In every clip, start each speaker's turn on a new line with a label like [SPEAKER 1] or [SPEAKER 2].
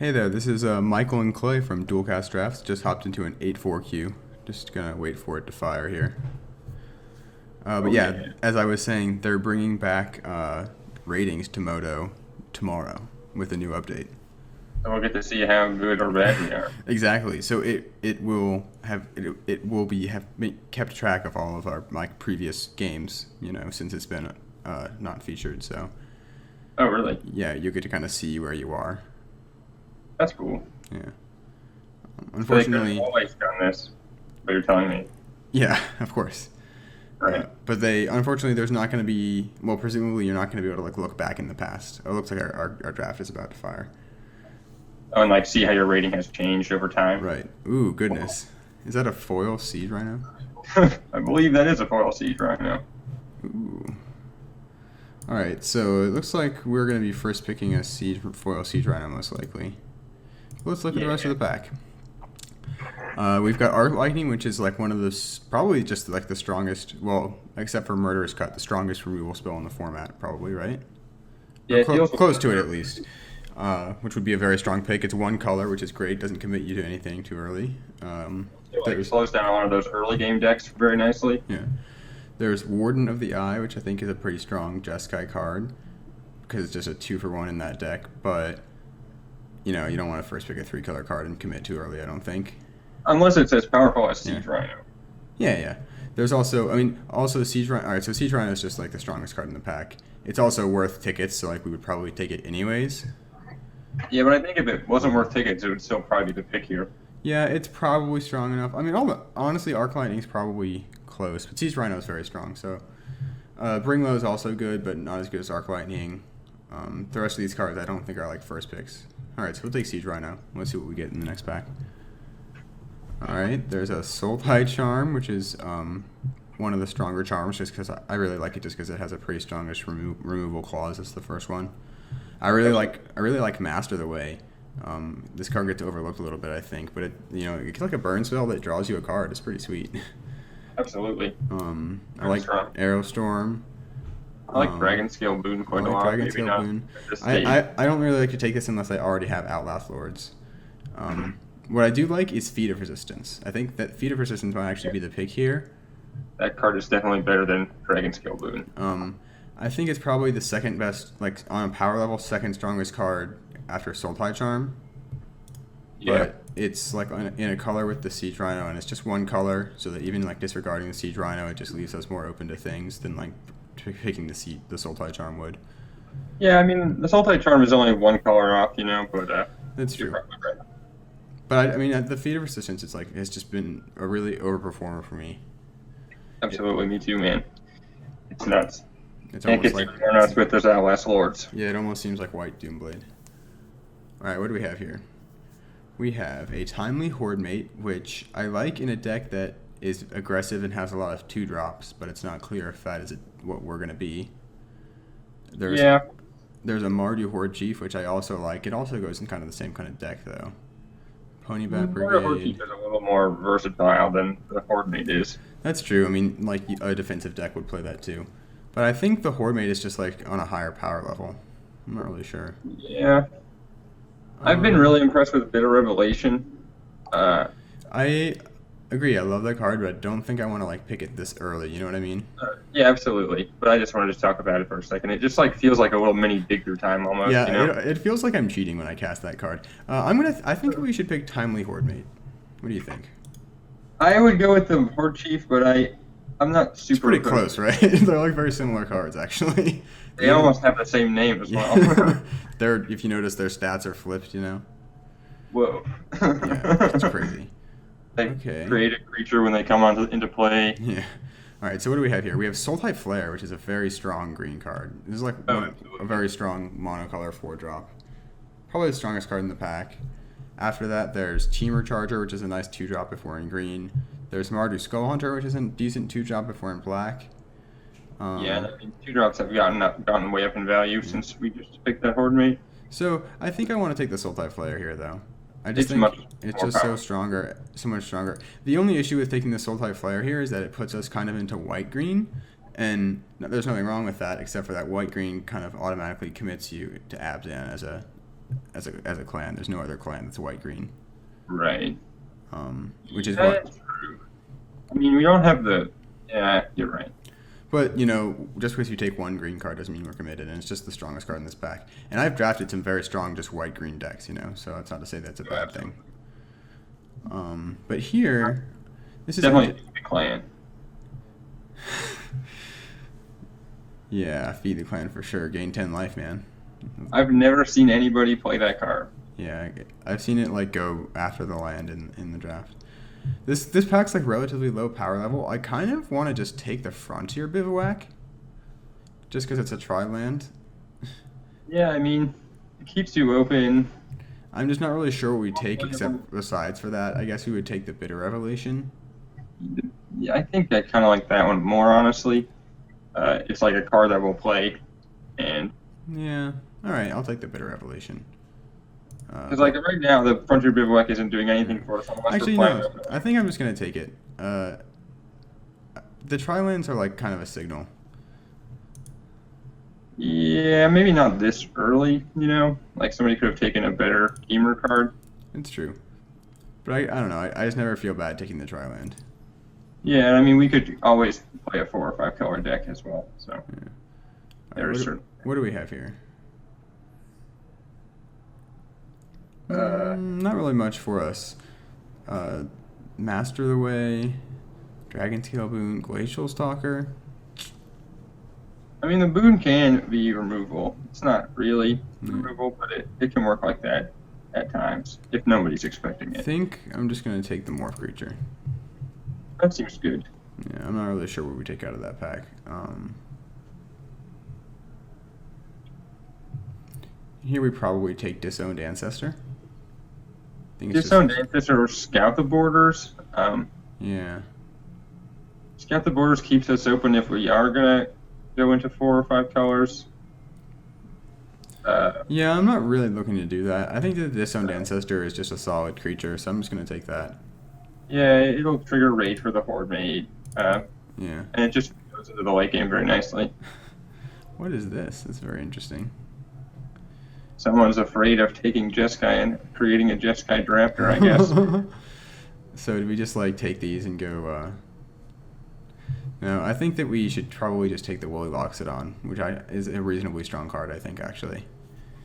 [SPEAKER 1] Hey there, this is Michael and Clay from Dualcast Drafts. Just hopped into an 8-4 queue. Just gonna wait for it to fire here. But
[SPEAKER 2] Oh
[SPEAKER 1] yeah,
[SPEAKER 2] yeah,
[SPEAKER 1] as I was saying, they're bringing back ratings to Moto tomorrow with a new update.
[SPEAKER 2] and we'll get to see how good or bad we are.
[SPEAKER 1] Exactly. So it will have it will be kept track of all of our previous games. Since it's been not featured. So
[SPEAKER 2] Oh really?
[SPEAKER 1] yeah, you get to kind of see where you are.
[SPEAKER 2] That's cool.
[SPEAKER 1] Yeah.
[SPEAKER 2] So they could have
[SPEAKER 1] Unfortunately,
[SPEAKER 2] always done this, but you're telling me,
[SPEAKER 1] yeah, of course.
[SPEAKER 2] right?
[SPEAKER 1] But unfortunately, there's not going to be, well, presumably you're not going to be able to look back in the past. It looks like our draft is about to fire.
[SPEAKER 2] Oh, and see how your rating has changed over time.
[SPEAKER 1] Right. Ooh, goodness. Is that a foil siege rhino?
[SPEAKER 2] I believe that is a foil siege right now.
[SPEAKER 1] Ooh. All right, so it looks like we're going to be first picking a foil siege rhino most likely. Let's look at the rest of the pack. We've got Arc Lightning, which is like one of the probably just like the strongest. Well, except for Murderous Cut, the strongest removal spell in the format, probably, right?
[SPEAKER 2] Yeah, it deals with
[SPEAKER 1] Close to it at least. Which would be a very strong pick. It's one color, which is great. Doesn't commit you to anything too early.
[SPEAKER 2] it slows down one of those early game decks very nicely.
[SPEAKER 1] Yeah. There's Warden of the Eye, which I think is a pretty strong Jeskai card because it's just a 2-for-1 in that deck. But you don't want to first pick a 3-color card and commit too early. I don't think.
[SPEAKER 2] Unless it's as powerful as Siege Rhino.
[SPEAKER 1] Yeah, yeah. There's also Siege Rhino. All right, so Siege Rhino is just like the strongest card in the pack. It's also worth tickets, so like we would probably take it anyways.
[SPEAKER 2] Yeah, but I think if it wasn't worth tickets, it would still probably be the pick here.
[SPEAKER 1] Yeah, it's probably strong enough. I mean, honestly, Arc Lightning's probably close, but Siege Rhino is very strong. So, Bring Low is also good, but not as good as Arc Lightning. The rest of these cards I don't think are like first picks. All right, so we'll take Siege Rhino. Let's see what we get in the next pack. All right, there's a Soul Tide Charm, which is one of the stronger charms, just because I really like it, just because it has a pretty strongish removal clause. That's the first one. I really like Master the Way. This card gets overlooked a little bit, I think, but it's like a burn spell that draws you a card. It's pretty sweet.
[SPEAKER 2] Absolutely.
[SPEAKER 1] I like Arrow Storm.
[SPEAKER 2] I like Dragon Scale Boon quite a lot.
[SPEAKER 1] Dragon Scale Boon. I don't really like to take this unless I already have Outlast Lords. What I do like is Feet of Resistance. I think that Feet of Resistance might actually be the pick here.
[SPEAKER 2] That card is definitely better than Dragon Scale Boon.
[SPEAKER 1] I think it's probably the second best, like on a power level, second strongest card after Soul Tide Charm.
[SPEAKER 2] Yeah.
[SPEAKER 1] But it's like in a color with the Siege Rhino, and it's just one color, so that even like disregarding the Siege Rhino, it just leaves us more open to things than like picking the Soul Tide Charm would.
[SPEAKER 2] Yeah, I mean, the Soul Tide Charm is only one color off, but
[SPEAKER 1] That's true.
[SPEAKER 2] probably right.
[SPEAKER 1] But I mean, the Feet of Resistance, it's just been a really overperformer for me.
[SPEAKER 2] Absolutely, me too, man. It's nuts.
[SPEAKER 1] It's
[SPEAKER 2] Can't
[SPEAKER 1] almost
[SPEAKER 2] get
[SPEAKER 1] like
[SPEAKER 2] more nuts with those Outlast Lords.
[SPEAKER 1] yeah, it almost seems like White Doomblade. All right, what do we have here? We have a Timely Horde Mate, which I like in a deck that is aggressive and has a lot of 2-drops, but it's not clear if that is what we're going to be. There's a Mardu Horde Chief, which I also like. It also goes in kind of the same kind of deck, though. Pony Bat Brigade.
[SPEAKER 2] Horde Chief is a little more versatile than the Horde Mate is.
[SPEAKER 1] That's true. I mean, like a defensive deck would play that too. But I think the Horde Mate is just like on a higher power level. I'm not really sure.
[SPEAKER 2] Yeah. I've been really impressed with Bitter Revelation.
[SPEAKER 1] I agree. I love that card, but I don't think I want to like pick it this early. You know what I mean?
[SPEAKER 2] Yeah, absolutely. But I just wanted to talk about it for a second. It just like feels like a little mini Digger time almost.
[SPEAKER 1] Yeah, it feels like I'm cheating when I cast that card. I think we should pick Timely Horde Mate. What do you think?
[SPEAKER 2] I would go with the Horde Chief, but I'm not super.
[SPEAKER 1] It's pretty close, right? They're like very similar cards, actually.
[SPEAKER 2] They almost have the same name as well.
[SPEAKER 1] If you notice, their stats are flipped.
[SPEAKER 2] Whoa.
[SPEAKER 1] Yeah, it's crazy.
[SPEAKER 2] They
[SPEAKER 1] Okay.
[SPEAKER 2] create a creature when they come into play.
[SPEAKER 1] Yeah. All right. So what do we have here? We have Sultai Flare, which is a very strong green card. This is like a very strong monocolor 4-drop. Probably the strongest card in the pack. After that, there's Teamer Charger, which is a nice 2-drop if we're in green. There's Mardu Skull Hunter, which is a decent 2-drop if we're in black.
[SPEAKER 2] Yeah, I mean, 2-drops have gotten way up in value since we just picked that Horde Mate.
[SPEAKER 1] So I think I want to take the Sultai Flare here, though. I just think it's just so much stronger. The only issue with taking the Sultai Flare here is that it puts us kind of into white-green, and there's nothing wrong with that, except for that white-green kind of automatically commits you to Abzan as a clan. There's no other clan that's white green.
[SPEAKER 2] Right.
[SPEAKER 1] Which is what.
[SPEAKER 2] That's true. I mean, we don't have the. Yeah, you're right.
[SPEAKER 1] But, you know, just because you take one green card doesn't mean we're committed, and it's just the strongest card in this pack. And I've drafted some very strong just white-green decks, you know, so it's not to say that's a bad thing. But here, this is...
[SPEAKER 2] Definitely a clan.
[SPEAKER 1] Yeah, feed the clan for sure. Gain 10 life, man.
[SPEAKER 2] I've never seen anybody play that card.
[SPEAKER 1] Yeah, I've seen it, like, go after the land in the draft. This pack's like relatively low power level. I kind of want to just take the Frontier Bivouac, just because it's a tri-land.
[SPEAKER 2] Yeah, I mean, it keeps you open.
[SPEAKER 1] I'm just not really sure what we take except besides for that. I guess we would take the Bitter Revelation.
[SPEAKER 2] Yeah, I think I kind of like that one more, honestly. It's like a card that we'll play, and
[SPEAKER 1] yeah, all right, I'll take the Bitter Revelation.
[SPEAKER 2] Because like right now, the Frontier Bivouac isn't doing anything for us.
[SPEAKER 1] Actually, no. I think I'm just gonna take it. The tri-lands are like kind of a signal.
[SPEAKER 2] Yeah, maybe not this early. You know, like somebody could have taken a better gamer card.
[SPEAKER 1] It's true, but I don't know. I just never feel bad taking the tri-land.
[SPEAKER 2] Yeah, I mean, we could always play a 4 or 5 color deck as well. So
[SPEAKER 1] yeah.
[SPEAKER 2] there's certain.
[SPEAKER 1] What do we have here? Not really much for us. Master of the Way, Dragon Tail Boon, Glacial Stalker.
[SPEAKER 2] I mean, the boon can be removal. It's not really removal, but it can work like that at times if nobody's expecting it.
[SPEAKER 1] I think I'm just going to take the Morph Creature.
[SPEAKER 2] That seems good.
[SPEAKER 1] Yeah, I'm not really sure what we take out of that pack. Here we probably take Disowned Ancestor.
[SPEAKER 2] Disowned Ancestor or Scout the Borders.
[SPEAKER 1] Yeah.
[SPEAKER 2] Scout the Borders keeps us open if we are going to go into 4 or 5 colors.
[SPEAKER 1] Yeah, I'm not really looking to do that. I think the Disowned Ancestor is just a solid creature, so I'm just going to take that.
[SPEAKER 2] Yeah, it'll trigger Rage for the Horde Mate.
[SPEAKER 1] Yeah.
[SPEAKER 2] And it just goes into the late game very nicely.
[SPEAKER 1] What is this? That's very interesting.
[SPEAKER 2] Someone's afraid of taking Jeskai and creating a Jeskai Drafter, I guess.
[SPEAKER 1] So do we just like take these and go? No, I think that we should probably just take the Woolly Loxodon, which is a reasonably strong card, I think, actually.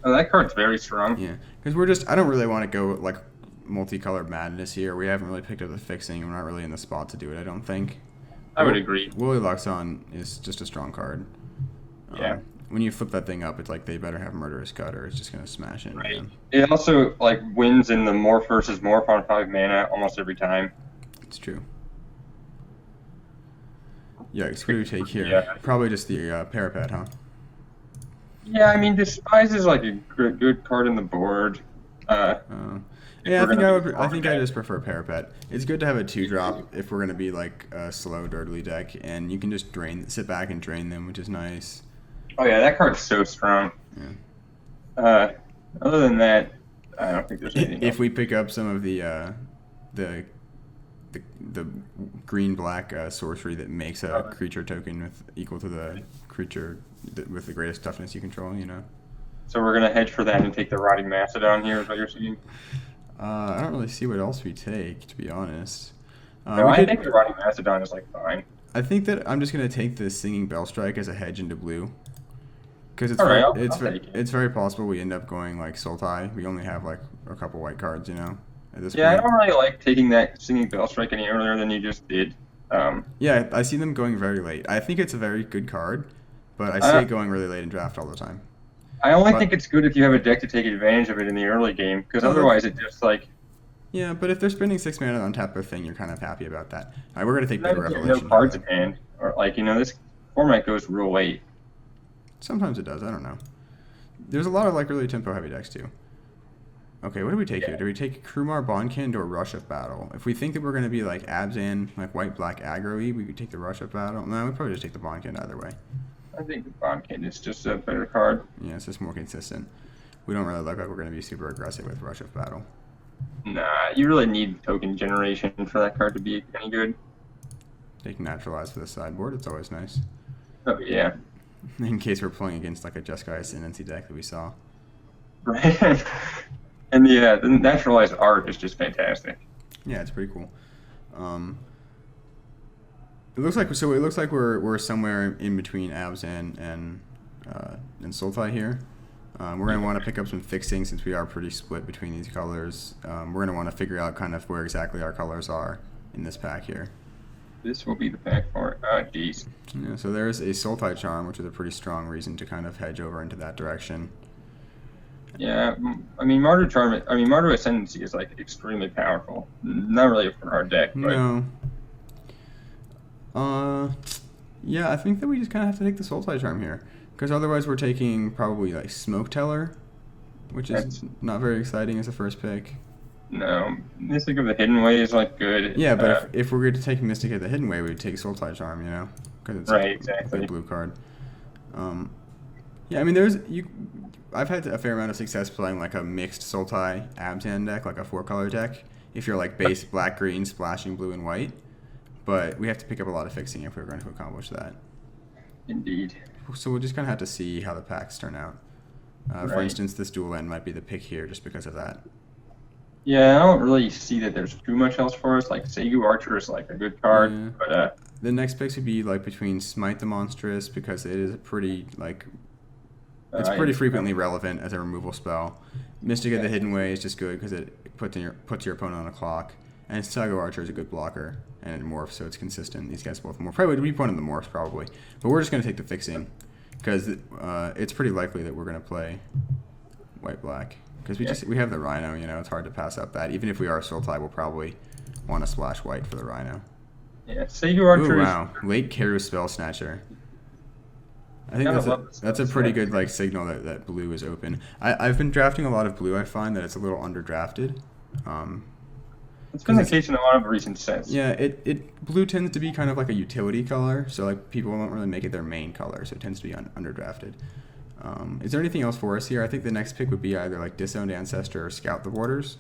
[SPEAKER 2] Oh, that card's very strong.
[SPEAKER 1] Yeah, because I don't really want to go like multicolored madness here. We haven't really picked up the fixing. We're not really in the spot to do it, I don't think.
[SPEAKER 2] I would agree.
[SPEAKER 1] Woolly Loxodon is just a strong card.
[SPEAKER 2] Yeah.
[SPEAKER 1] When you flip that thing up, it's like they better have Murderous Cut or it's just going to smash in.
[SPEAKER 2] Right. It also like wins in the Morph versus Morph on 5 mana almost every time.
[SPEAKER 1] It's true. Yikes, what do we take here?
[SPEAKER 2] Yeah.
[SPEAKER 1] Probably just the Parapet, huh?
[SPEAKER 2] Yeah, I mean, Despise is like a good card in the board.
[SPEAKER 1] Yeah, I think I just prefer Parapet. It's good to have a 2-drop if we're going to be like a slow, dirtly deck, and you can just sit back and drain them, which is nice.
[SPEAKER 2] Oh yeah, that card's so strong.
[SPEAKER 1] Yeah.
[SPEAKER 2] Other than that, I don't think there's anything
[SPEAKER 1] If
[SPEAKER 2] else.
[SPEAKER 1] we pick up some of the green-black sorcery that makes a creature token equal to the creature with the greatest toughness you control, you know.
[SPEAKER 2] So we're gonna hedge for that and take the Rotting Mastodon here, is what you're saying?
[SPEAKER 1] I don't really see what else we take, to be honest.
[SPEAKER 2] No, I think the Rotting Mastodon is like fine.
[SPEAKER 1] I think that I'm just gonna take the Singing Bellstrike as a hedge into blue. Because it's very possible we end up going like Sultai. We only have like a couple white cards, you know, at this point.
[SPEAKER 2] I don't really like taking that Singing Bellstrike any earlier than you just did.
[SPEAKER 1] Yeah, I see them going very late. I think it's a very good card, but I see it going really late in draft all the time.
[SPEAKER 2] I only think it's good if you have a deck to take advantage of it in the early game, because otherwise it just like...
[SPEAKER 1] Yeah, but if they're spending 6 mana on tap of thing, you're kind of happy about that. All right, we're going to take Bitter Revelation.
[SPEAKER 2] No cards in hand. Or like, you know, this format goes real late.
[SPEAKER 1] Sometimes it does, I don't know. There's a lot of like really tempo heavy decks too. Okay, what do we take here? Do we take Krumar Bondkind or Rush of Battle? If we think that we're going to be like Abzan, like white-black aggro-y, we could take the Rush of Battle. No, we'd probably just take the Bondkind either way.
[SPEAKER 2] I think the Bondkind is just a better card.
[SPEAKER 1] Yeah, it's just more consistent. We don't really look like we're going to be super aggressive with Rush of Battle.
[SPEAKER 2] Nah, you really need token generation for that card to be any good.
[SPEAKER 1] Take Naturalize for the sideboard, it's always nice.
[SPEAKER 2] Oh, yeah.
[SPEAKER 1] In case we're playing against like a Jeskai Ascendancy deck that we saw.
[SPEAKER 2] Right. And the naturalized art is just fantastic.
[SPEAKER 1] Yeah, it's pretty cool. Um, it looks like so. It looks like we're somewhere in between abs and sultai here. We're going to want to pick up some fixing since we are pretty split between these colors. We're going to want to figure out kind of where exactly our colors are in this pack here.
[SPEAKER 2] This will be the pack for it. Oh, geez.
[SPEAKER 1] Yeah, so there's a sultai charm, which is a pretty strong reason to kind of hedge over into that direction.
[SPEAKER 2] Yeah, I mean, Martyr Ascendancy is like extremely powerful. Not really for our deck, but
[SPEAKER 1] No. Yeah, I think that we just kind of have to take the sultai charm here. Because otherwise we're taking probably like Smoke Teller, which is not very exciting as a first pick.
[SPEAKER 2] no, Mystic of the Hidden Way is like good.
[SPEAKER 1] Yeah, but if we're going to take Mystic of the Hidden Way, we'd take Sultai Charm, you know? Because it's
[SPEAKER 2] exactly.
[SPEAKER 1] a blue card. Yeah, I mean, I've had a fair amount of success playing like a mixed Sultai Abzan deck, like a 4-color deck, if you're like base black, green, splashing blue and white. But we have to pick up a lot of fixing if we're going to accomplish that.
[SPEAKER 2] Indeed.
[SPEAKER 1] So we'll just kind of have to see how the packs turn out. For instance, this dual end might be the pick here just because of that.
[SPEAKER 2] Yeah, I don't really see that there's too much else for us. Like Seigu Archer is like a good card, but
[SPEAKER 1] the next picks would be like between Smite the Monstrous because it is pretty like it's pretty frequently relevant as a removal spell. Mystic of the Hidden Way is just good because it puts your opponent on a clock, and Seigu Archer is a good blocker and it morphs, so it's consistent. These guys both morph. Probably would be one of the morphs probably, but we're just gonna take the fixing because it's pretty likely that we're gonna play white black. Because we have the Rhino, you know, it's hard to pass up that. Even if we are Sultai, we'll probably want to splash white for the Rhino.
[SPEAKER 2] Yeah, Seigu Archer.
[SPEAKER 1] Ooh, wow, late Keru Spell Snatcher. I think that's a pretty good like signal that blue is open. I've been drafting a lot of blue. I find that it's a little underdrafted.
[SPEAKER 2] It's been the case in a lot of recent sets.
[SPEAKER 1] Yeah, blue tends to be kind of like a utility color, so like people don't really make it their main color, so it tends to be underdrafted. Is there anything else for us here? I think the next pick would be either like Disowned Ancestor or Scout the Borders.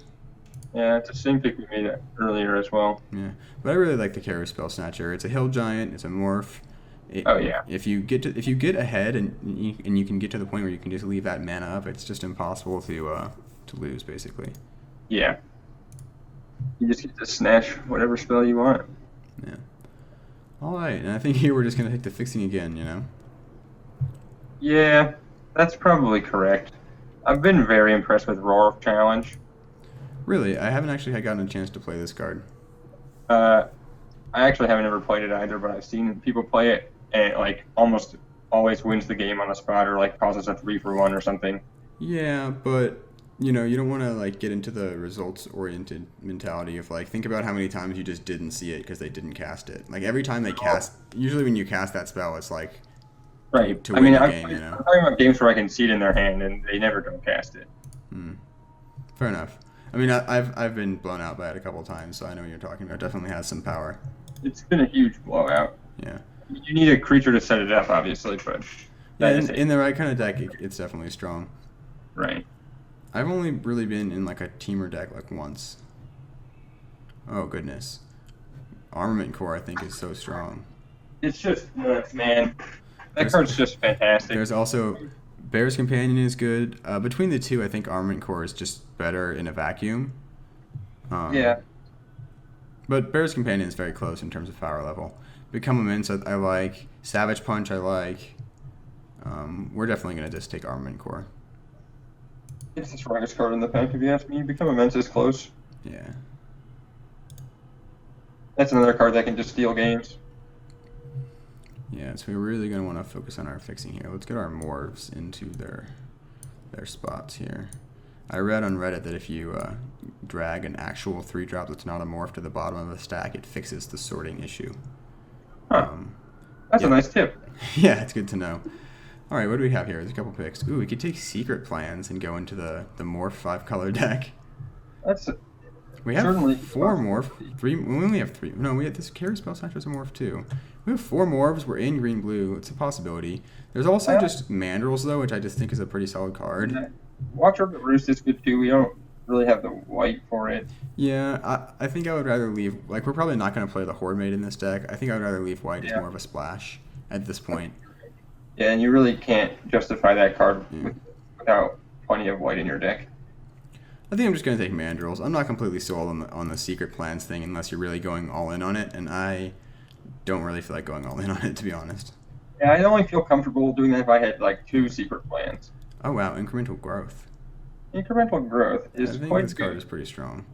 [SPEAKER 2] Yeah, it's the same pick we made earlier as well.
[SPEAKER 1] Yeah, but I really like the Keru Spell Snatcher. It's a hill giant. It's a morph. If you get ahead and you can get to the point where you can just leave that mana up, it's just impossible to lose basically.
[SPEAKER 2] Yeah. You just get to snatch whatever spell you want.
[SPEAKER 1] Yeah. All right, and I think here we're just gonna take the fixing again, you know.
[SPEAKER 2] Yeah, that's probably correct. I've been very impressed with Roar of Challenge.
[SPEAKER 1] Really, I haven't actually gotten a chance to play this card.
[SPEAKER 2] I actually haven't ever played it either, but I've seen people play it, and it like almost always wins the game on the spot, or like causes a 3-for-1 or something.
[SPEAKER 1] Yeah, but you know, you don't want to like get into the results-oriented mentality of like think about how many times you just didn't see it because they didn't cast it. Like every time they cast, usually when you cast that spell, it's like
[SPEAKER 2] right.
[SPEAKER 1] To win the game, you know.
[SPEAKER 2] I'm talking about games where I can see it in their hand and they never don't cast it.
[SPEAKER 1] Fair enough. I mean, I've been blown out by it a couple times, so I know what you're talking about. It definitely has some power.
[SPEAKER 2] It's been a huge blowout.
[SPEAKER 1] Yeah.
[SPEAKER 2] You need a creature to set it up, obviously, but
[SPEAKER 1] yeah, in the right kind of deck, it's definitely strong.
[SPEAKER 2] Right.
[SPEAKER 1] I've only really been in like a teamer deck like once. Oh goodness, Armament Core I think is so strong.
[SPEAKER 2] It's just nuts, man. That card's just fantastic.
[SPEAKER 1] There's also Bear's Companion is good. Between the two, I think Armament Core is just better in a vacuum.
[SPEAKER 2] Yeah.
[SPEAKER 1] But Bear's Companion is very close in terms of power level. Become Immense I like. Savage Punch I like. We're definitely going to just take Armament Core.
[SPEAKER 2] It's the strongest card in the pack, if you ask me. Become Immense is close.
[SPEAKER 1] Yeah.
[SPEAKER 2] That's another card that can just steal games.
[SPEAKER 1] Yeah, so we're really going to want to focus on our fixing here. Let's get our morphs into their spots here. I read on Reddit that if you drag an actual 3-drop that's not a morph to the bottom of the stack, it fixes the sorting issue.
[SPEAKER 2] Huh. That's a nice tip.
[SPEAKER 1] Yeah, it's good to know. All right, what do we have here? There's a couple picks. Ooh, we could take Secret Plans and go into the morph 5-color deck. We have
[SPEAKER 2] certainly
[SPEAKER 1] 4 morph. 3. We only have 3. No, we had this Keru Spell Snatcher's a morph too. We have 4 morphs. We're in green blue. It's a possibility. There's also just Mandrills though, which I just think is a pretty solid card.
[SPEAKER 2] Yeah. Watcher of the Roost is good too. We don't really have the white for it.
[SPEAKER 1] Yeah, I think I would rather leave. Like we're probably not going to play the Horde Mate in this deck. I think I would rather leave white as more of a splash at this point.
[SPEAKER 2] Yeah, and you really can't justify that card without plenty of white in your deck.
[SPEAKER 1] I think I'm just going to take Mandrills. I'm not completely sold on the secret plans thing unless you're really going all in on it, and I don't really feel like going all in on it, to be honest.
[SPEAKER 2] Yeah, I only feel comfortable doing that if I had like 2 secret plans.
[SPEAKER 1] Oh wow, incremental growth.
[SPEAKER 2] Incremental growth
[SPEAKER 1] I
[SPEAKER 2] is
[SPEAKER 1] think
[SPEAKER 2] quite
[SPEAKER 1] this card
[SPEAKER 2] good.
[SPEAKER 1] is pretty strong.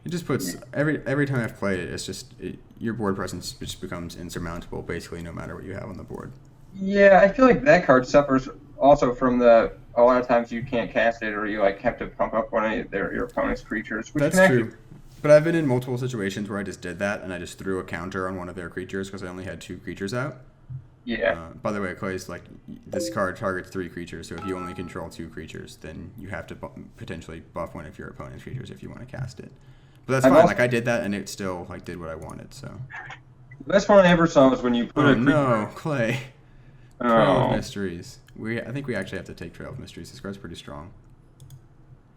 [SPEAKER 1] It just puts every time I've played it, it's just your board presence just becomes insurmountable basically no matter what you have on the board.
[SPEAKER 2] Yeah, I feel like that card suffers also from a lot of times you can't cast it or you like have to pump up one of your opponent's creatures, which
[SPEAKER 1] That's
[SPEAKER 2] can
[SPEAKER 1] true.
[SPEAKER 2] actually.
[SPEAKER 1] But I've been in multiple situations where I just did that and I just threw a counter on one of their creatures because I only had 2 creatures out.
[SPEAKER 2] Yeah.
[SPEAKER 1] By the way, Clay's like this card targets 3 creatures, so if you only control 2 creatures, then you have to potentially buff one of your opponent's creatures if you want to cast it. But that's
[SPEAKER 2] I've
[SPEAKER 1] fine.
[SPEAKER 2] also-
[SPEAKER 1] Like I did that and it still like did what I wanted. So.
[SPEAKER 2] The best one I ever saw was when you put
[SPEAKER 1] Oh
[SPEAKER 2] a creature.
[SPEAKER 1] no, Clay. Trail of
[SPEAKER 2] Oh,
[SPEAKER 1] Mysteries. I think we actually have to take Trail of Mysteries. This card's pretty strong.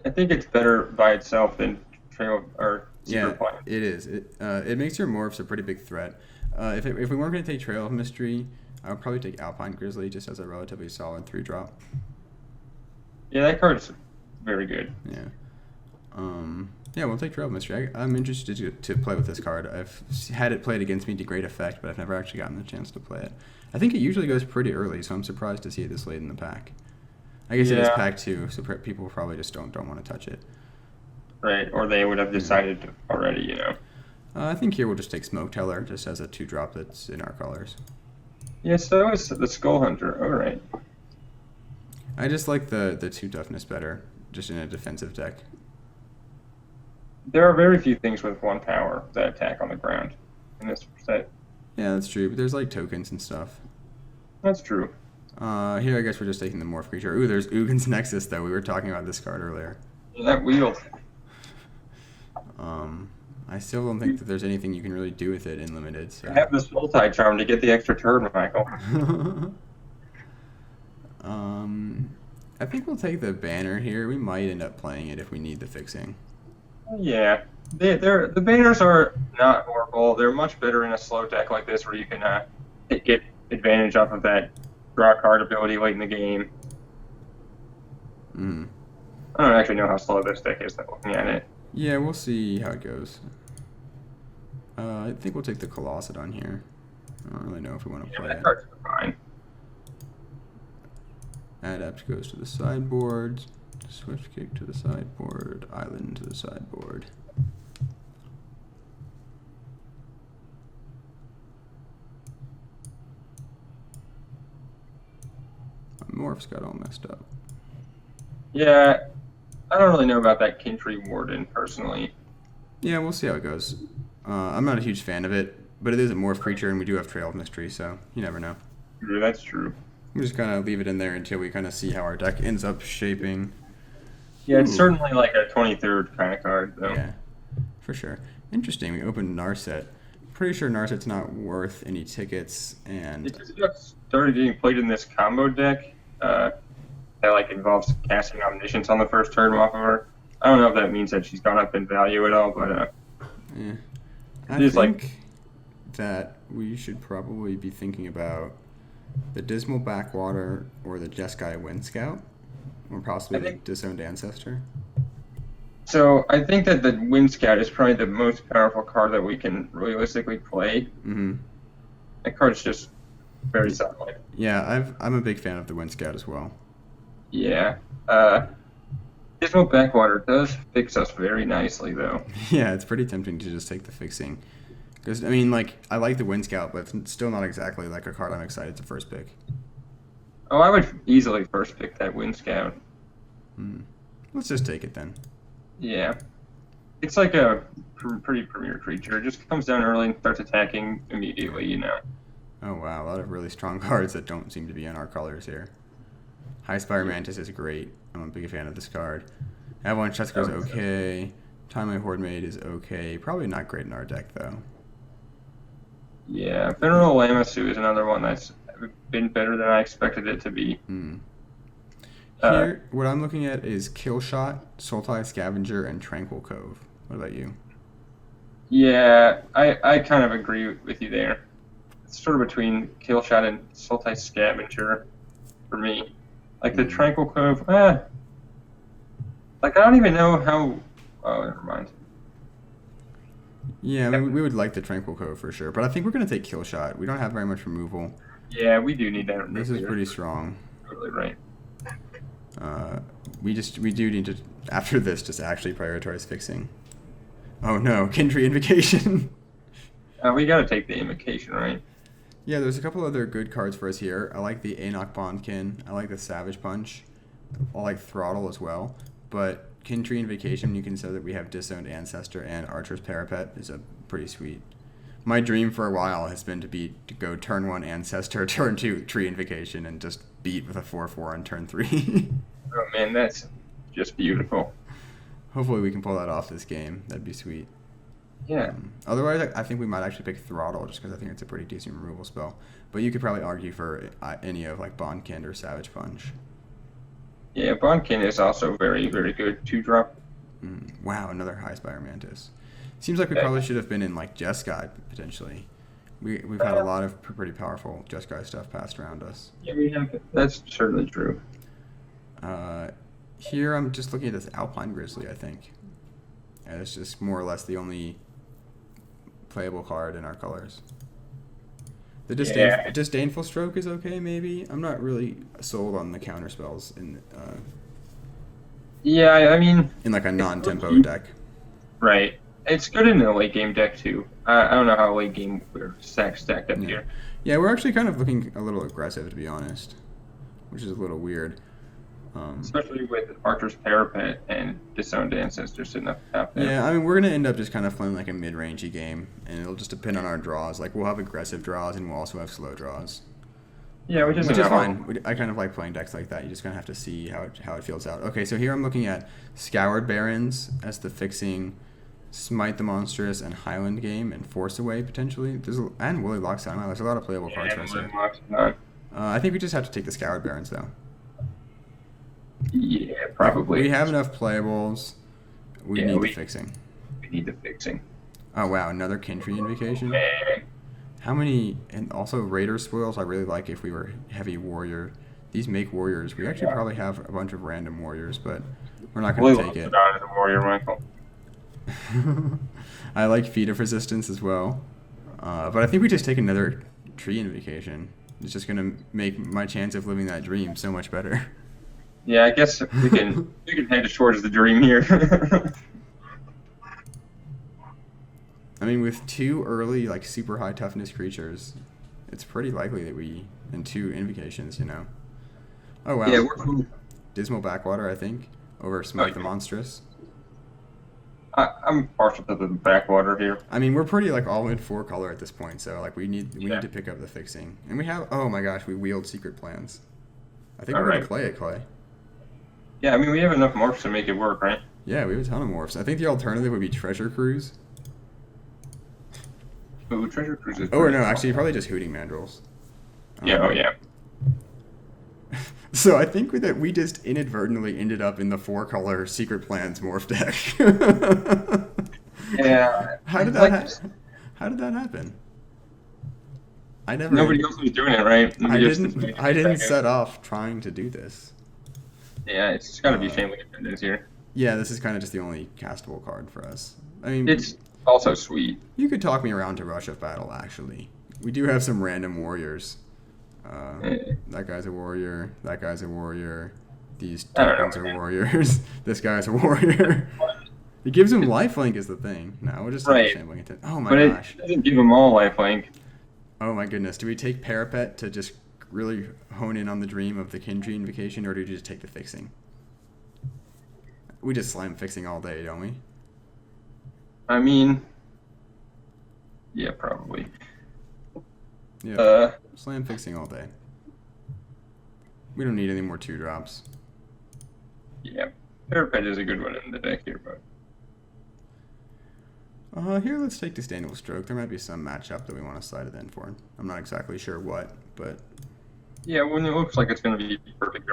[SPEAKER 2] I think it's better by itself than Trail or
[SPEAKER 1] Yeah,
[SPEAKER 2] Secret Plan.
[SPEAKER 1] it is. It makes your morphs a pretty big threat. If we weren't going to take Trail of Mystery, I would probably take Alpine Grizzly just as a relatively solid 3-drop.
[SPEAKER 2] Yeah, that card's very good.
[SPEAKER 1] Yeah. Yeah, we'll take Trail of Mystery. I'm interested to play with this card. I've had it played against me to great effect, but I've never actually gotten the chance to play it. I think it usually goes pretty early, so I'm surprised to see it this late in the pack. I guess it is
[SPEAKER 2] Yeah.
[SPEAKER 1] pack 2, so people probably just don't want to touch it.
[SPEAKER 2] Right, or they would have decided already, you know.
[SPEAKER 1] I think here we'll just take Smoke Teller just as a 2-drop that's in our colors.
[SPEAKER 2] Yeah, so is the Skull Hunter. All right.
[SPEAKER 1] I just like the 2 toughness better, just in a defensive deck.
[SPEAKER 2] There are very few things with 1 power that attack on the ground in this set.
[SPEAKER 1] Yeah, that's true, but there's like tokens and stuff.
[SPEAKER 2] That's true.
[SPEAKER 1] Here I guess we're just taking the Morph creature. Ooh, there's Ugin's Nexus though. We were talking about this card earlier.
[SPEAKER 2] Yeah, that wheel.
[SPEAKER 1] I still don't think that there's anything you can really do with it in limited. So.
[SPEAKER 2] Have this multi charm to get the extra turn, Michael.
[SPEAKER 1] I think we'll take the banner here. We might end up playing it if we need the fixing.
[SPEAKER 2] Yeah, the banners are not horrible. They're much better in a slow deck like this where you can get advantage off of that draw card ability late in the game.
[SPEAKER 1] Mm.
[SPEAKER 2] I don't actually know how slow this deck is looking at it.
[SPEAKER 1] Yeah, we'll see how it goes. I think we'll take the Colossedon here. I don't really know if we want to play
[SPEAKER 2] That
[SPEAKER 1] it.
[SPEAKER 2] card's fine.
[SPEAKER 1] Adept goes to the sideboard. Swift Kick to the sideboard. Island to the sideboard. My morphs got all messed up.
[SPEAKER 2] Yeah, I don't really know about that Kintry Warden personally.
[SPEAKER 1] Yeah, we'll see how it goes. I'm not a huge fan of it, but it is a morph creature, and we do have Trail of Mystery, so you never know.
[SPEAKER 2] Yeah, that's true.
[SPEAKER 1] We just kind of leave it in there until we kind of see how our deck ends up shaping.
[SPEAKER 2] Yeah, it's
[SPEAKER 1] Ooh.
[SPEAKER 2] certainly like a 23rd kind of card, though.
[SPEAKER 1] Yeah, for sure. Interesting. We opened Narset. Pretty sure Narset's not worth any tickets, and
[SPEAKER 2] It just started getting played in this combo deck that like involves casting Omniscience on the first turn off of her. I don't know if that means that she's gone up in value at all, but
[SPEAKER 1] yeah. I
[SPEAKER 2] It's like-
[SPEAKER 1] think that we should probably be thinking about the Dismal Backwater or the Jeskai Wind Scout, or possibly
[SPEAKER 2] I
[SPEAKER 1] the
[SPEAKER 2] think-
[SPEAKER 1] Disowned Ancestor.
[SPEAKER 2] so I think that the Wind Scout is probably the most powerful card that we can realistically play.
[SPEAKER 1] Mm-hmm.
[SPEAKER 2] That card's just very solid.
[SPEAKER 1] Yeah, I'm a big fan of the Wind Scout as well.
[SPEAKER 2] Yeah. Dismal Backwater does fix us very nicely, though.
[SPEAKER 1] Yeah, it's pretty tempting to just take the fixing. Because, I mean, like, I like the Wind Scout, but it's still not exactly like a card I'm excited to first pick.
[SPEAKER 2] Oh, I would easily first pick that Wind Scout.
[SPEAKER 1] Let's just take it then.
[SPEAKER 2] Yeah. It's like a pretty premier creature. It just comes down early and starts attacking immediately, you know.
[SPEAKER 1] Oh, wow, a lot of really strong cards that don't seem to be in our colors here. High Spire Mantis is great. I'm a big fan of this card. Avalanche Tusker is okay. Timely Horde Maid is okay. Probably not great in our deck, though.
[SPEAKER 2] Yeah, Venerable Lamassu is another one that's been better than I expected it to be.
[SPEAKER 1] Here, what I'm looking at is Kill Shot, Sultai Scavenger, and Tranquil Cove. What about you?
[SPEAKER 2] Yeah, I kind of agree with you there. It's sort of between Killshot and Sultai Scavenger for me. Like the Tranquil Cove, Like, I don't even know how. Oh, never mind.
[SPEAKER 1] Yeah, I mean, we would like the Tranquil Cove for sure, but I think we're going to take Kill Shot. We don't have very much removal.
[SPEAKER 2] Yeah, we do need that.
[SPEAKER 1] This is
[SPEAKER 2] nuclear.
[SPEAKER 1] pretty strong.
[SPEAKER 2] Totally right.
[SPEAKER 1] We do need to, after this, just actually prioritize fixing. Oh no, Kindry Invocation!
[SPEAKER 2] We gotta take the invocation, right?
[SPEAKER 1] Yeah, there's a couple other good cards for us here. I like the Anok Bondkin. I like the Savage Punch. I like Throttle as well. But Kindry Invocation, you can say that we have Disowned Ancestor and Archer's Parapet is a pretty sweet. My dream for a while has been to go turn 1 Ancestor, turn 2 Tree Invocation, and just beat with a 4/4 on turn 3.
[SPEAKER 2] Oh man, that's just beautiful.
[SPEAKER 1] Hopefully we can pull that off this game. That'd be sweet.
[SPEAKER 2] Yeah.
[SPEAKER 1] Otherwise, I think we might actually pick Throttle just because I think it's a pretty decent removal spell. But you could probably argue for any of like Bondkin or Savage Punch.
[SPEAKER 2] Yeah, Bondkin is also very, very good. 2-drop.
[SPEAKER 1] Wow, another High Spire Mantis. Seems like we probably should have been in like Jeskai potentially. We've had a lot of pretty powerful Jeskai stuff passed around us.
[SPEAKER 2] Yeah, we have. That's certainly true.
[SPEAKER 1] Here I'm just looking at this Alpine Grizzly, I think. And it's just more or less the only playable card in our colors. The Disdainful Stroke is okay, maybe. I'm not really sold on the counter spells in
[SPEAKER 2] Yeah, I mean,
[SPEAKER 1] in like a non-tempo deck.
[SPEAKER 2] right. It's good in the late game deck too. I don't know how late game we're stacked up here.
[SPEAKER 1] Yeah, we're actually kind of looking a little aggressive, to be honest, which is a little weird.
[SPEAKER 2] Especially with Archer's Parapet and Disowned Ancestor sitting up top there.
[SPEAKER 1] Yeah, I mean, we're going to end up just kind of playing like a mid-rangey game, and it'll just depend on our draws. Like, we'll have aggressive draws, and we'll also have slow draws.
[SPEAKER 2] Yeah, which is
[SPEAKER 1] fine. I kind of like playing decks like that. You just kind of have to see how it feels out. Okay, so here I'm looking at Scoured Barrens as the fixing Smite the Monstrous and Highland game and Force Away, potentially. And Willy Lockstone. There's a lot of playable cards for us here. I think we just have to take the Scoured Barrens, though.
[SPEAKER 2] Yeah, probably.
[SPEAKER 1] We have enough playables. We need the fixing.
[SPEAKER 2] We need the fixing.
[SPEAKER 1] Oh, wow. Another Kindry Invocation?
[SPEAKER 2] Man.
[SPEAKER 1] How many... And also Raider Spoils, I really like if we were heavy warrior. These make warriors. We actually probably have a bunch of random warriors, but we're not going to take it.
[SPEAKER 2] The warrior, Michael.
[SPEAKER 1] I like Feet of Resistance as well. But I think we just take another Tree Invocation. It's just going to make my chance of living that dream so much better.
[SPEAKER 2] Yeah, I guess we can head towards the dream here.
[SPEAKER 1] I mean, with 2 early, like, super high toughness creatures, it's pretty likely that and 2 invocations, you know. Oh, wow.
[SPEAKER 2] Yeah, we're cool.
[SPEAKER 1] Dismal Backwater, I think, over Smite the Monstrous.
[SPEAKER 2] I'm partial to the backwater here.
[SPEAKER 1] I mean, we're pretty, like, all in 4 color at this point, so, like, we need to pick up the fixing. And we have, oh my gosh, we wield Secret Plans. I think we're going to play it, Clay.
[SPEAKER 2] Yeah, I mean, we have enough morphs to make it work, right?
[SPEAKER 1] Yeah, we have a ton of morphs. I think the alternative would be Treasure Cruise.
[SPEAKER 2] Ooh, Treasure Cruise is
[SPEAKER 1] or no, actually, probably just Hooting Mandrills.
[SPEAKER 2] Yeah, yeah.
[SPEAKER 1] So I think that we just inadvertently ended up in the 4-color Secret Plans morph deck.
[SPEAKER 2] Yeah.
[SPEAKER 1] How did that happen?
[SPEAKER 2] Nobody else was doing it, right?
[SPEAKER 1] I didn't set off trying to do this.
[SPEAKER 2] Yeah, it's just got to be Family Defenders here.
[SPEAKER 1] Yeah, this is kind of just the only castable card for us. I mean,
[SPEAKER 2] it's also sweet.
[SPEAKER 1] You could talk me around to Rush of Battle, actually. We do have some random warriors. That guy's a warrior. That guy's a warrior. These tokens are warriors. This guy's a warrior. It gives him lifelink is the thing. No, we'll just take shambling intent. Oh my gosh.
[SPEAKER 2] It doesn't give them all lifelink.
[SPEAKER 1] Oh my goodness. Do we take Parapet to just really hone in on the dream of the Kindry Invocation, or do we just take the fixing? We just slam fixing all day, don't we?
[SPEAKER 2] I mean, yeah, probably.
[SPEAKER 1] Yeah, slam fixing all day. We don't need any more 2-drops.
[SPEAKER 2] Yeah, Parapet is a good one in the deck here, but...
[SPEAKER 1] Here, let's take Disdainful Stroke. There might be some matchup that we want to slide it in for. I'm not exactly sure what, but...
[SPEAKER 2] Yeah, when it looks like it's going to be perfect,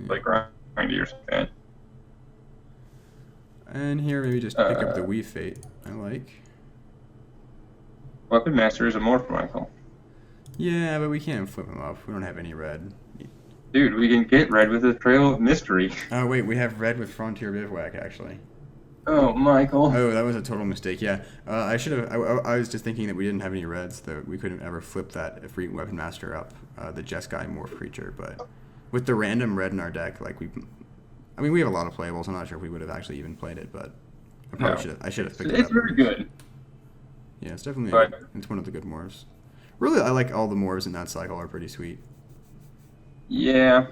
[SPEAKER 2] like grindy or something.
[SPEAKER 1] And here, maybe just pick up the Weave Fate. I like.
[SPEAKER 2] Weapon Master is a morph, Michael.
[SPEAKER 1] Yeah, but we can't flip him up. We don't have any red.
[SPEAKER 2] Dude, we can get red with a Trail of Mystery.
[SPEAKER 1] Oh wait, we have red with Frontier Bivouac actually.
[SPEAKER 2] Oh, Michael.
[SPEAKER 1] Oh, that was a total mistake. Yeah, I should have. I was just thinking that we didn't have any reds, that we couldn't ever flip that if we Weapon Master up the Jeskai morph creature. But with the random red in our deck, like I mean, we have a lot of playables. I'm not sure if we would have actually even played it, but I probably
[SPEAKER 2] No.
[SPEAKER 1] should have. I should have picked it
[SPEAKER 2] It's
[SPEAKER 1] up.
[SPEAKER 2] very good.
[SPEAKER 1] Yeah, it's definitely
[SPEAKER 2] But
[SPEAKER 1] it's one of the good morphs. Really, I like all the morphs in that cycle are pretty sweet.
[SPEAKER 2] yeah,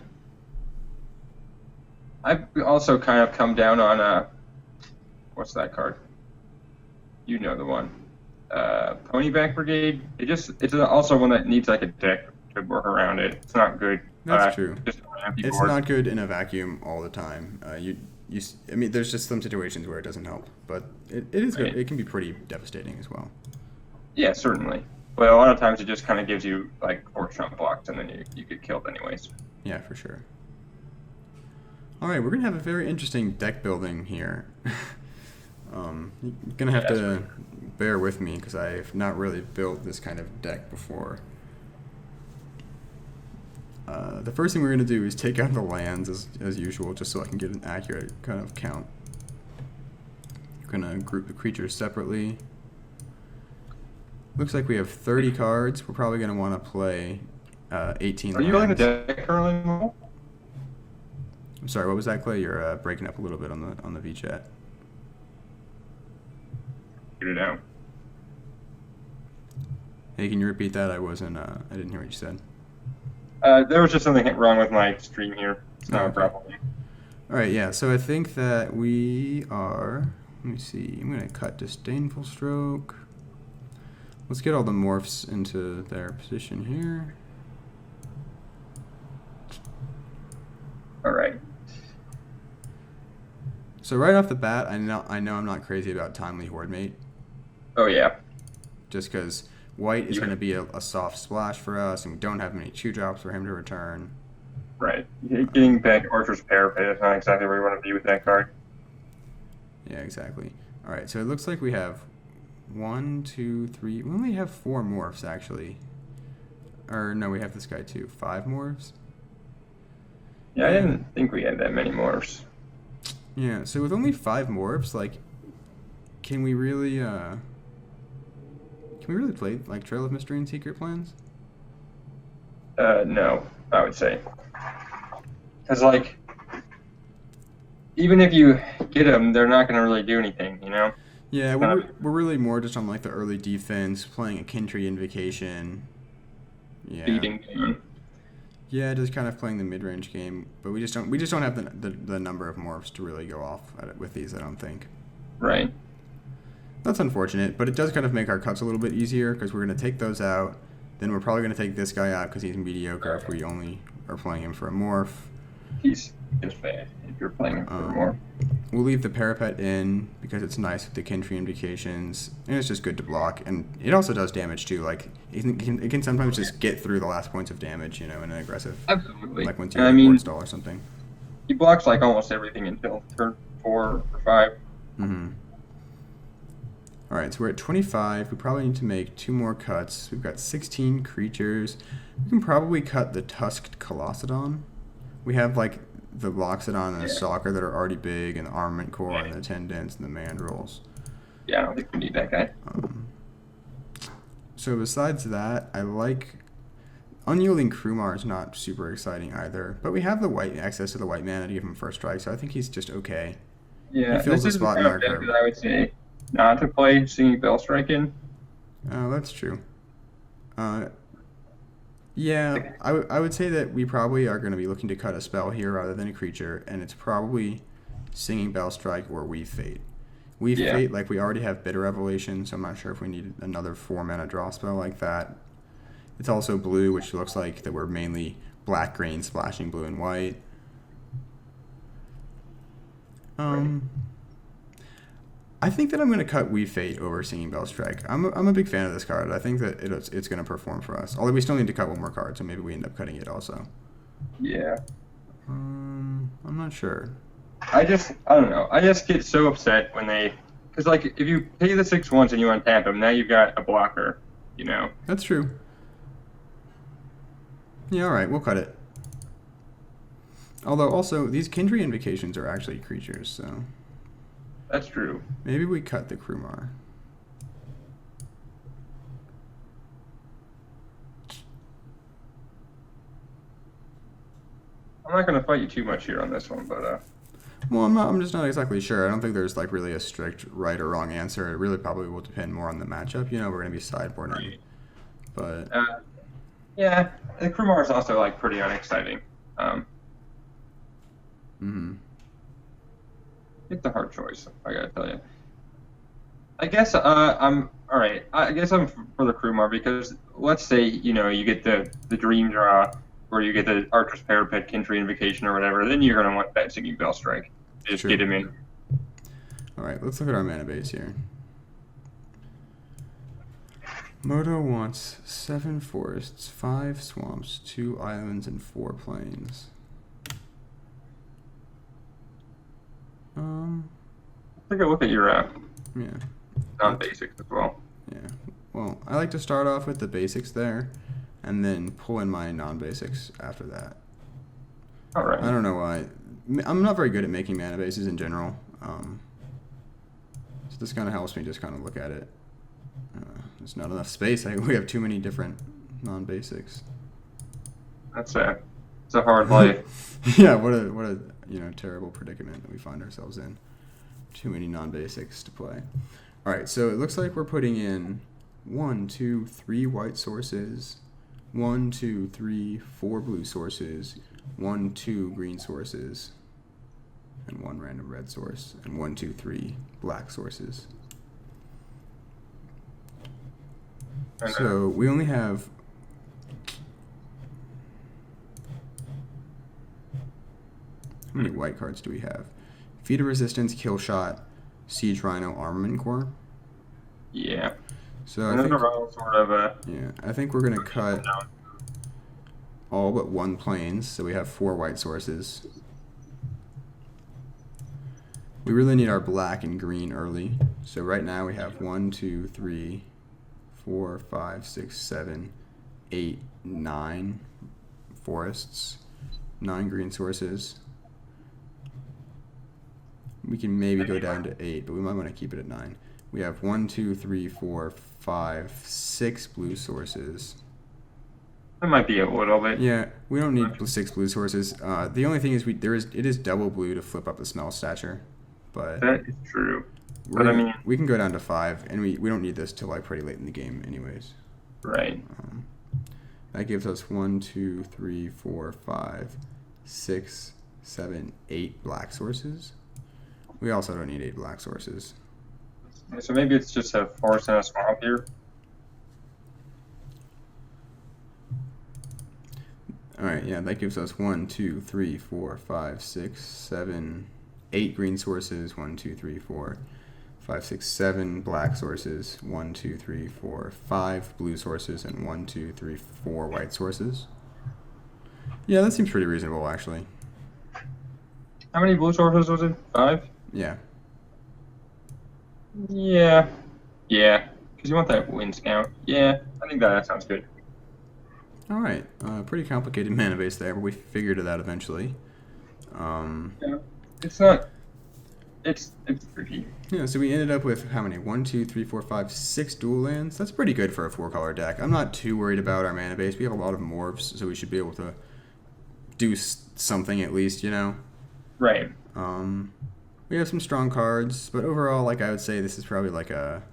[SPEAKER 2] I've also kind of come down on what's that card? You know the one. Ponyback Brigade. It's also one that needs like a deck to work around it. It's not good.
[SPEAKER 1] That's true.
[SPEAKER 2] Just on an empty
[SPEAKER 1] It's
[SPEAKER 2] board.
[SPEAKER 1] not good in a vacuum all the time. I mean, there's just some situations where it doesn't help, but it is good.
[SPEAKER 2] Right.
[SPEAKER 1] It can be pretty devastating as well.
[SPEAKER 2] Yeah, certainly. But a lot of times it just kind of gives you like 4 chump blocks, and then you get killed anyways.
[SPEAKER 1] Yeah, for sure. All right, we're gonna have a very interesting deck building here. You're gonna have to bear with me because I've not really built this kind of deck before. The first thing we're gonna do is take out the lands as usual, just so I can get an accurate kind of count. We're gonna group the creatures separately. Looks like we have 30 cards. We're probably gonna want to play 18
[SPEAKER 2] Are you building the
[SPEAKER 1] lands.
[SPEAKER 2] deck currently, Mo?
[SPEAKER 1] I'm sorry, what was that, Clay? You're breaking up a little bit on the VChat.
[SPEAKER 2] Get it out.
[SPEAKER 1] Hey, can you repeat that? I didn't hear what you said.
[SPEAKER 2] There was just something wrong with my stream here. It's not a
[SPEAKER 1] Okay.
[SPEAKER 2] problem.
[SPEAKER 1] All right, yeah. So I think that we are. Let me see. I'm gonna cut Disdainful Stroke. Let's get all the morphs into their position here.
[SPEAKER 2] All right.
[SPEAKER 1] So right off the bat, I know I'm not crazy about Timely Horde Mate,
[SPEAKER 2] Oh yeah.
[SPEAKER 1] just because white is
[SPEAKER 2] Yeah.
[SPEAKER 1] going to be a soft splash for us, and we don't have many 2-drops for him to return.
[SPEAKER 2] Right. Getting back Archer's Parapet is not exactly where you want to be with that card.
[SPEAKER 1] Yeah, exactly. All right, so it looks like we have 1, 2, 3. We only have 4 morphs actually. Or no, we have this guy too. 5 morphs.
[SPEAKER 2] Yeah, I didn't think we had that many morphs.
[SPEAKER 1] Yeah, so with only 5 morphs, like, can we really play like Trail of Mystery and Secret Plans?
[SPEAKER 2] No, I would say. Because, like, even if you get them, they're not going to really do anything, you know?
[SPEAKER 1] Yeah,
[SPEAKER 2] Kind
[SPEAKER 1] we're really more just on like the early defense, playing a Kintry Invocation. Yeah.
[SPEAKER 2] Beating down.
[SPEAKER 1] Yeah, just kind of playing the mid-range game, but we just don't have the number of morphs to really go off at it with these, I don't think.
[SPEAKER 2] Right.
[SPEAKER 1] That's unfortunate, but it does kind of make our cuts a little bit easier because we're going to take those out. Then we're probably going to take this guy out because he's mediocre if we only are playing him for a morph.
[SPEAKER 2] He's bad if you're playing him for more.
[SPEAKER 1] We'll leave the Parapet in because it's nice with the Kintry Invocations, and it's just good to block. And it also does damage too. Like it can sometimes just get through the last points of damage, you know, in an aggressive.
[SPEAKER 2] Absolutely.
[SPEAKER 1] Like once you
[SPEAKER 2] And
[SPEAKER 1] have
[SPEAKER 2] I
[SPEAKER 1] a
[SPEAKER 2] mean,
[SPEAKER 1] board stall or something.
[SPEAKER 2] he blocks, like, almost everything until turn 4 or 5.
[SPEAKER 1] Mm-hmm. All right, so we're at 25. We probably need to make 2 more cuts. We've got 16 creatures. We can probably cut the Tusked Colossedon. We have like the Loxodon and the Stalker that are already big, and the Armament Core, and the Attendants, and the Mandrills.
[SPEAKER 2] Yeah, I don't think we need that guy.
[SPEAKER 1] So besides that, I like Unyielding Krumar is not super exciting either, but we have the white access to the white mana to give him first strike, so I think he's just okay.
[SPEAKER 2] Yeah,
[SPEAKER 1] He fills
[SPEAKER 2] this
[SPEAKER 1] the
[SPEAKER 2] is
[SPEAKER 1] spot
[SPEAKER 2] the
[SPEAKER 1] in
[SPEAKER 2] kind
[SPEAKER 1] our
[SPEAKER 2] of deck
[SPEAKER 1] curve.
[SPEAKER 2] that I would say not to play Singing Bell Strike in.
[SPEAKER 1] Oh, that's true. Yeah, I would say that we probably are going to be looking to cut a spell here rather than a creature, and it's probably Singing Bell Strike or Weave Fate. Weave Fate, like we already have Bitter Revelation, so I'm not sure if we need another 4-mana draw spell like that. It's also blue, which looks like that we're mainly black-green splashing blue and white. I think that I'm going to cut Weave Fate over Singing Bell Strike. I'm a big fan of this card. I think that it's going to perform for us. Although we still need to cut one more card, so maybe we end up cutting it also.
[SPEAKER 2] Yeah.
[SPEAKER 1] I'm not sure.
[SPEAKER 2] I don't know. I just get so upset when they, because, like, if you pay the 6 once and you untap them, now you've got a blocker, you know?
[SPEAKER 1] That's true. Yeah, all right, we'll cut it. Although also these Kindred Invocations are actually creatures, so
[SPEAKER 2] That's true.
[SPEAKER 1] maybe we cut the Krumar.
[SPEAKER 2] I'm not going to fight you too much here on this one, but
[SPEAKER 1] Well, I'm just not exactly sure. I don't think there's like really a strict right or wrong answer. It really probably will depend more on the matchup. You know, we're gonna be sideboarding,
[SPEAKER 2] right.
[SPEAKER 1] but
[SPEAKER 2] Yeah, the Krumar is also like pretty unexciting. It's a hard choice, I gotta tell you. I guess I'm all right. I guess I'm for the Krumar because let's say you get the Dream Draw or you get the Archer's Parapet, Kindred Invocation or whatever, then you're gonna want that Singing Bell Strike. Just
[SPEAKER 1] Sure.
[SPEAKER 2] get him in.
[SPEAKER 1] All right, let's look at our mana base here. Moto wants 7 forests, 5 swamps, 2 islands, and 4 plains.
[SPEAKER 2] Take a look at your
[SPEAKER 1] Yeah.
[SPEAKER 2] non-basics as well.
[SPEAKER 1] Yeah. Well, I like to start off with the basics there, and then pull in my non-basics after that.
[SPEAKER 2] All right.
[SPEAKER 1] I don't know why. I'm not very good at making mana bases in general. So this kind of helps me just kind of look at it. There's not enough space. We have too many different non-basics.
[SPEAKER 2] It's a hard life.
[SPEAKER 1] Yeah, what a terrible predicament that we find ourselves in. Too many non-basics to play. All right, so it looks like we're putting in 1, 2, 3 white sources, 1, 2, 3, 4 blue sources, 1, 2 green sources, and 1 random red source, and 1, 2, 3 black sources. So we only have how many white cards do we have? Feat of Resistance, Kill Shot, Siege Rhino, Armament Core.
[SPEAKER 2] Yeah.
[SPEAKER 1] So I think
[SPEAKER 2] sort of
[SPEAKER 1] I think we're gonna cut all but 1 plains, so we have 4 white sources. We really need our black and green early. So right now we have 1, 2, 3, 4, 5, 6, 7, 8, 9 forests, 9 green sources. We can maybe go down to 8, but we might want to keep it at 9. We have 1, 2, 3, 4, 5, 6 blue sources.
[SPEAKER 2] That might be a little bit.
[SPEAKER 1] Yeah, we don't need 6 blue sources. The only thing is it is double blue to flip up the smell stature, but
[SPEAKER 2] That is true. But I mean,
[SPEAKER 1] we can go down to 5, and we don't need this till like pretty late in the game, anyways.
[SPEAKER 2] right.
[SPEAKER 1] That gives us 1, 2, 3, 4, 5, 6, 7, 8 black sources. We also don't need 8 black sources.
[SPEAKER 2] So maybe it's just a forest and a swamp here.
[SPEAKER 1] Alright, yeah, that gives us 1, 2, 3, 4, 5, 6, 7, 8 green sources, 1, 2, 3, 4, 5, 6, 7 black sources, 1, 2, 3, 4, 5 blue sources, and 1, 2, 3, 4 white sources. Yeah, that seems pretty reasonable, actually.
[SPEAKER 2] How many blue sources was it? 5?
[SPEAKER 1] Yeah.
[SPEAKER 2] Yeah. Yeah. Because you want that wind scout. Yeah, I think that sounds good.
[SPEAKER 1] Alright, pretty complicated mana base there, but we figured it out eventually.
[SPEAKER 2] Yeah. It's not. It's tricky.
[SPEAKER 1] Yeah, so we ended up with how many? 1, 2, 3, 4, 5, 6 dual lands. That's pretty good for a 4-color deck. I'm not too worried about our mana base. We have a lot of morphs, so we should be able to do something at least, you know?
[SPEAKER 2] Right.
[SPEAKER 1] We have some strong cards, but overall, like I would say, this is probably like a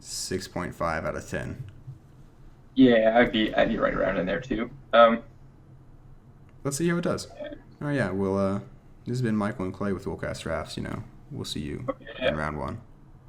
[SPEAKER 1] 6.5 out of 10.
[SPEAKER 2] Yeah, I'd be right around in there too.
[SPEAKER 1] Let's see how it does.
[SPEAKER 2] Yeah.
[SPEAKER 1] Oh yeah, this has been Michael and Clay with Willcast Drafts. We'll see you in round 1.